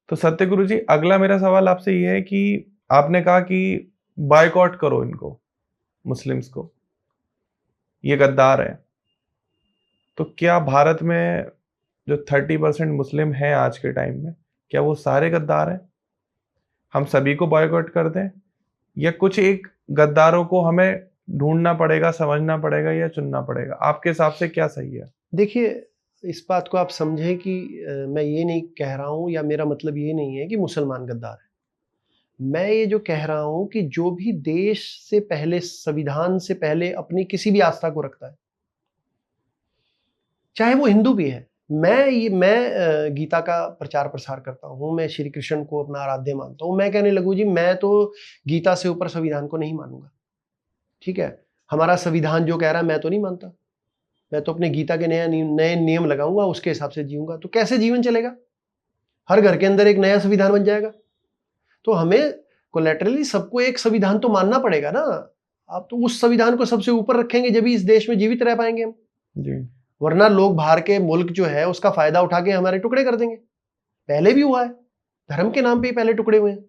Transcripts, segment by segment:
तो सत्यगुरु जी, अगला मेरा सवाल आपसे ये है कि आपने कहा कि बॉयकॉट करो इनको, मुस्लिम्स को, ये गद्दार है। तो क्या भारत में जो 30% मुस्लिम हैं आज के टाइम में, क्या वो सारे गद्दार हैं? हम सभी को बॉयकॉट कर दें, या कुछ एक गद्दारों को हमें ढूंढना पड़ेगा, समझना पड़ेगा या चुनना पड़ेगा? आपके हिसाब से क्या सही है? देखिए, इस बात को आप समझें कि मैं ये नहीं कह रहा हूँ या मेरा मतलब ये नहीं है कि मुसलमान गद्दार है। मैं ये जो कह रहा हूँ कि जो भी देश से पहले, संविधान से पहले अपनी किसी भी आस्था को रखता है, चाहे वो हिंदू भी है। मैं गीता का प्रचार प्रसार करता हूँ, मैं श्री कृष्ण को अपना आराध्य मानता हूँ। मैं कहने लगूँ जी, मैं तो गीता से ऊपर संविधान को नहीं मानूंगा, ठीक है। हमारा संविधान जो कह रहा है मैं तो नहीं मानता, मैं तो अपने गीता के नए नियम लगाऊंगा, उसके हिसाब से जीऊंगा। तो कैसे जीवन चलेगा? हर घर के अंदर एक नया संविधान बन जाएगा। तो हमें कोलैटरली सबको एक संविधान तो मानना पड़ेगा ना। आप तो उस संविधान को सबसे ऊपर रखेंगे जब इस देश में जीवित रह पाएंगे हम। जी। वरना लोग बाहर के मुल्क जो है उसका फायदा उठा के हमारे टुकड़े कर देंगे। पहले भी हुआ है, धर्म के नाम पे ही पहले टुकड़े हुए हैं।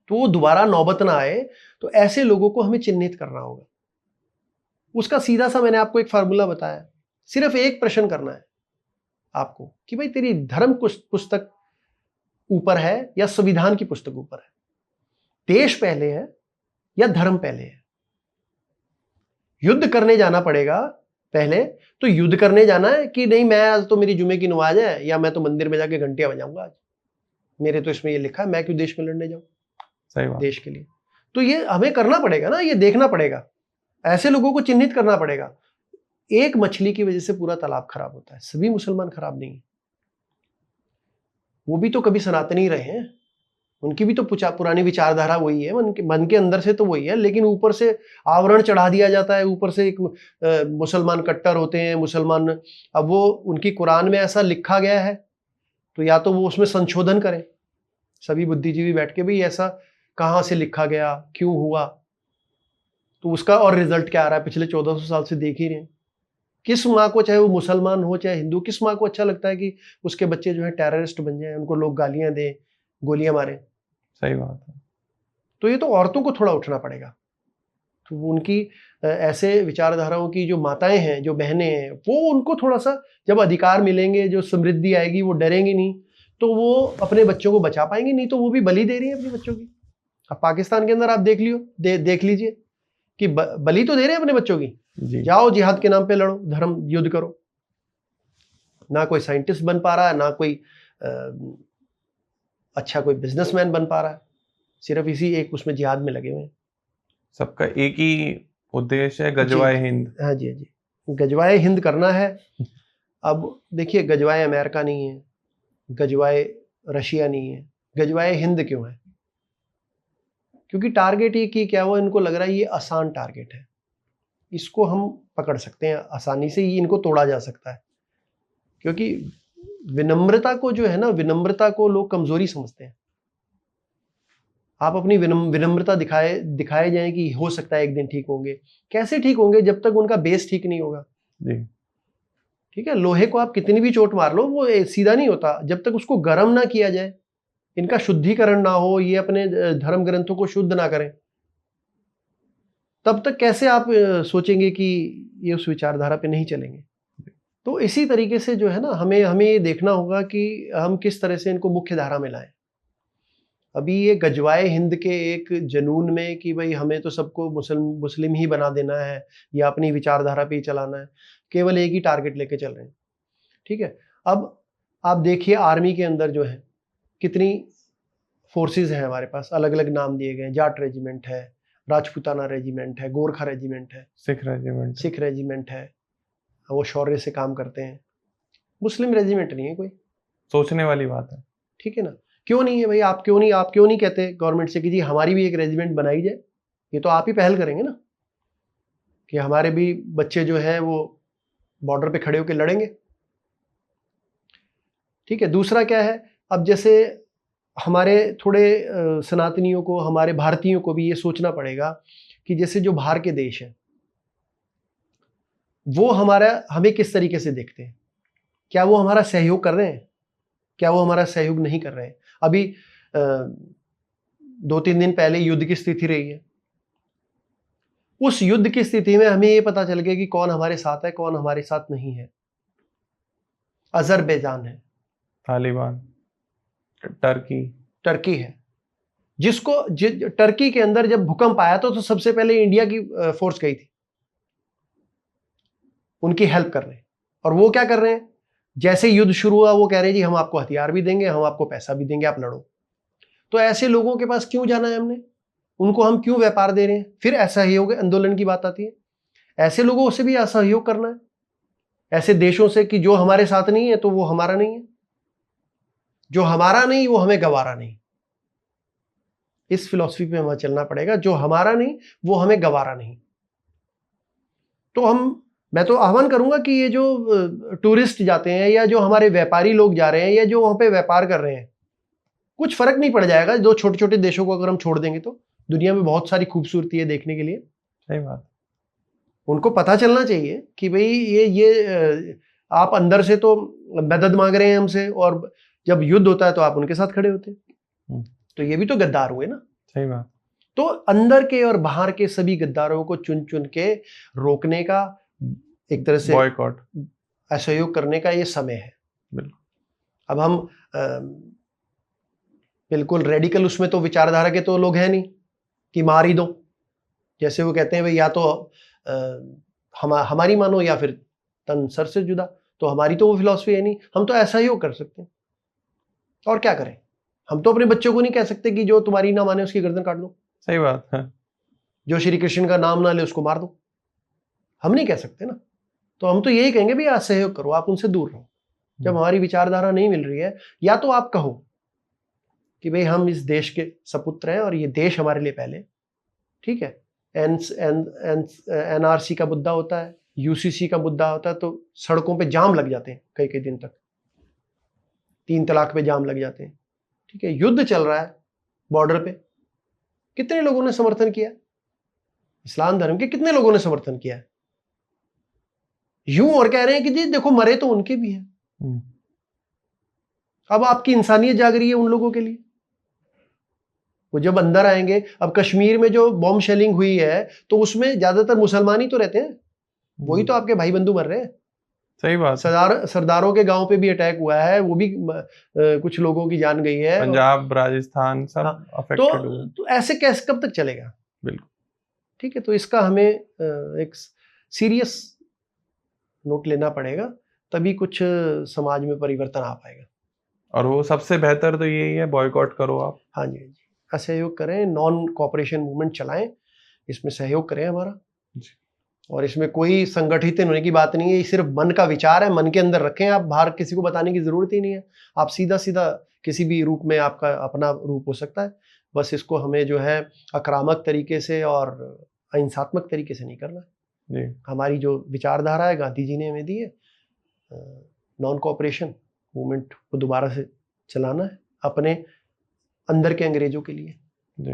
तो दोबारा नौबत ना आए, तो ऐसे लोगों को हमें चिन्हित करना होगा। उसका सीधा सा मैंने आपको एक फार्मूला बताया। सिर्फ एक प्रश्न करना है आपको कि भाई तेरी धर्म पुस्तक ऊपर है या संविधान की पुस्तक ऊपर है? देश पहले है या धर्म पहले है? युद्ध करने जाना पड़ेगा पहले, तो युद्ध करने जाना है कि नहीं मैं आज तो मेरी जुमे की नमाज है, या मैं तो मंदिर में जाके घंटियां बजाऊंगा आज, मेरे तो इसमें ये लिखा है, मैं क्यों देश में लड़ने जाऊं? सही बात। देश के लिए तो ये हमें करना पड़ेगा ना, ये देखना पड़ेगा, ऐसे लोगों को चिन्हित करना पड़ेगा। एक मछली की वजह से पूरा तालाब खराब होता है, सभी मुसलमान खराब नहीं है। वो भी तो कभी सनातनी रहे हैं, उनकी भी तो पुरानी विचारधारा वही है, मन के अंदर से तो वही है, लेकिन ऊपर से आवरण चढ़ा दिया जाता है। ऊपर से एक मुसलमान कट्टर होते हैं मुसलमान। अब वो उनकी कुरान में ऐसा लिखा गया है, तो या तो वो उसमें संशोधन करें, सभी बुद्धिजीवी बैठ के, भाई ऐसा कहाँ से लिखा गया, क्यों हुआ, तो उसका और रिजल्ट क्या आ रहा है पिछले 1400 साल से देख ही रहे हैं। किस माँ को, चाहे वो मुसलमान हो चाहे हिंदू, किस माँ को अच्छा लगता है कि उसके बच्चे जो है टेररिस्ट बन जाए, उनको लोग गालियां दें, गोलियां मारें? सही बात है। तो ये तो औरतों को थोड़ा उठना पड़ेगा। तो उनकी ऐसे विचारधाराओं की जो माताएं हैं, जो बहनें हैं, वो उनको थोड़ा सा जब अधिकार मिलेंगे, जो समृद्धि आएगी, वो डरेंगी नहीं, तो वो अपने बच्चों को बचा पाएंगी। नहीं तो वो भी बलि दे रही है अपने बच्चों की। अब पाकिस्तान के अंदर आप देख लीजिए कि बलि तो दे रहे हैं अपने बच्चों की। जी। जाओ जिहाद के नाम पे लड़ो, धर्म युद्ध करो। ना कोई साइंटिस्ट बन पा रहा है, ना कोई अच्छा कोई बिजनेसमैन बन पा रहा है, सिर्फ इसी एक उसमें जिहाद में लगे हुए हैं। सबका एक ही उद्देश्य है, जी गजवाए हिंद। हाँ जी, हाँ जी, गजवाए हिंद करना है। अब देखिए, गजवाए अमेरिका नहीं है, गजवाए रशिया नहीं है, गजवाए हिंद क्यों है? क्योंकि टारगेट ये कि क्या, वो इनको लग रहा है ये आसान टारगेट है, इसको हम पकड़ सकते हैं आसानी से, ये इनको तोड़ा जा सकता है। क्योंकि विनम्रता को जो है ना, विनम्रता को लोग कमजोरी समझते हैं। आप अपनी विनम्रता दिखाए जाए कि हो सकता है एक दिन ठीक होंगे। कैसे ठीक होंगे जब तक उनका बेस ठीक नहीं होगा? जी। ठीक है, लोहे को आप कितनी भी चोट मार लो, वो सीधा नहीं होता जब तक उसको गर्म ना किया जाए, इनका शुद्धिकरण ना हो, ये अपने धर्म ग्रंथों को शुद्ध ना करें, तब तक कैसे आप सोचेंगे कि ये उस विचारधारा पे नहीं चलेंगे? तो इसी तरीके से जो है ना, हमें ये देखना होगा कि हम किस तरह से इनको मुख्य धारा में लाएं। अभी ये गजवाए हिंद के एक जुनून में कि भाई हमें तो सबको मुस्लिम ही बना देना है या अपनी विचारधारा पे ही चलाना है, केवल एक ही टारगेट लेके चल रहे हैं। ठीक है, अब आप देखिए आर्मी के अंदर जो है कितनी फोर्सेस हैं हमारे पास, अलग अलग नाम दिए गए हैं। जाट रेजिमेंट है, राजपूताना रेजिमेंट है, गोरखा रेजिमेंट है, सिख रेजिमेंट है, वो शौर्य से काम करते हैं। मुस्लिम रेजिमेंट नहीं है कोई। सोचने वाली बात है। ठीक है ना, क्यों नहीं है भाई? आप क्यों नहीं कहते गवर्नमेंट से कि जी हमारी भी एक रेजिमेंट बनाई जाए? ये तो आप ही पहल करेंगे ना कि हमारे भी बच्चे जो हैं वो बॉर्डर पे खड़े होकर लड़ेंगे। ठीक है, दूसरा क्या है, अब जैसे हमारे थोड़े सनातनियों को, हमारे भारतीयों को भी ये सोचना पड़ेगा कि जैसे जो बाहर के देश हैं वो हमें किस तरीके से देखते हैं। क्या वो हमारा सहयोग कर रहे हैं? क्या वो हमारा सहयोग नहीं कर रहे हैं? अभी 2-3 दिन पहले युद्ध की स्थिति रही है। उस युद्ध की स्थिति में हमें ये पता चल गया कि कौन हमारे साथ है, कौन हमारे साथ नहीं है। अजरबैजान है, तालिबान, टर्की। टर्की है। टर्की के अंदर जब भूकंप आया तो सबसे पहले इंडिया की फोर्स गई थी उनकी हेल्प कर रहे हैं। और वो क्या कर रहे हैं, जैसे युद्ध शुरू हुआ वो कह रहे हैं जी हम आपको हथियार भी देंगे, हम आपको पैसा भी देंगे, आप लड़ो। तो ऐसे लोगों के पास क्यों जाना है हमने, उनको हम क्यों व्यापार दे रहे हैं? फिर असहयोग आंदोलन की बात आती है। ऐसे लोगों से भी असहयोग करना है, ऐसे देशों से कि जो हमारे साथ नहीं है तो वो हमारा नहीं है, जो हमारा नहीं वो हमें गवारा नहीं। इस फिलॉसफी पे हमें चलना पड़ेगा, जो हमारा नहीं वो हमें गवारा नहीं। तो मैं तो आह्वान करूंगा कि ये जो टूरिस्ट जाते हैं या जो हमारे व्यापारी लोग जा रहे हैं या जो वहां पे व्यापार कर रहे हैं, कुछ फर्क नहीं पड़ जाएगा। दो छोटे छोटे देशों को अगर हम छोड़ देंगे तो दुनिया में बहुत सारी खूबसूरती है देखने के लिए। सही बात। उनको पता चलना चाहिए कि भाई ये आप अंदर से तो मदद मांग रहे हैं हमसे, और जब युद्ध होता है तो आप उनके साथ खड़े होते हैं। तो ये भी तो गद्दार हुए ना। सही बात। तो अंदर के और बाहर के सभी गद्दारों को चुन चुन के रोकने का, एक तरह से बॉयकॉट, असहयोग करने का ये समय है। बिल्कुल। अब हम बिल्कुल रेडिकल उसमें तो विचारधारा के तो लोग हैं नहीं कि मार ही दो। जैसे वो कहते हैं भाई या तो हमारी मानो या फिर तन सर से जुदा। तो हमारी तो वो फिलॉसफी है नहीं, हम तो असहयोग कर सकते हैं। और क्या करें? हम तो अपने बच्चों को नहीं कह सकते कि जो तुम्हारी ना माने उसकी गर्दन काट दो। सही बात है। जो श्री कृष्ण का नाम ना ले उसको मार दो, हम नहीं कह सकते ना। तो हम तो यही कहेंगे भी असहयोग करो, आप उनसे दूर रहो। जब हमारी विचारधारा नहीं मिल रही है, या तो आप कहो कि भाई हम इस देश के सपुत्र हैं और ये देश हमारे लिए पहले, ठीक है। एनआरसी का मुद्दा होता है, यूसीसी का मुद्दा होता है, तो सड़कों पे जाम लग जाते हैं कई कई दिन तक, 3 तलाक पे जाम लग जाते हैं, ठीक है। युद्ध चल रहा है बॉर्डर पे, कितने लोगों ने समर्थन किया? इस्लाम धर्म के कितने लोगों ने समर्थन किया है? यूं और कह रहे हैं कि जी देखो मरे तो उनके भी हैं। अब आपकी इंसानियत जाग रही है उन लोगों के लिए। वो जब अंदर आएंगे, अब कश्मीर में जो बॉम्ब शेलिंग हुई है तो उसमें ज्यादातर मुसलमान ही तो रहते हैं, वही तो आपके भाई बंधु मर रहे हैं। सही बात। सरदारों के गांव पे भी अटैक हुआ है, वो भी कुछ लोगों की जान गई है। पंजाब, राजस्थान सब अफेक्टेड हुए। तो ऐसे कैसे कब तक चलेगा? बिल्कुल। ठीक है, तो इसका हमें एक सीरियस नोट लेना पड़ेगा, तभी कुछ समाज में परिवर्तन आ पाएगा। और वो सबसे बेहतर तो यही है, बॉयकॉट करो आप। हाँ जी, असहयोग करें, नॉन कोऑपरेशन मूवमेंट चलाएं, इसमें सहयोग करें हमारा जी। और इसमें कोई संगठित होने की बात नहीं है, ये सिर्फ मन का विचार है, मन के अंदर रखें आप, बाहर किसी को बताने की जरूरत ही नहीं है। आप सीधा सीधा किसी भी रूप में, आपका अपना रूप हो सकता है, बस इसको हमें जो है आक्रामक तरीके से और अहिंसात्मक तरीके से नहीं करना जी। हमारी जो विचारधारा है गांधी जी ने हमें दी है, नॉन कोऑपरेशन मूवमेंट को दोबारा से चलाना है अपने अंदर के अंग्रेजों के लिए जी।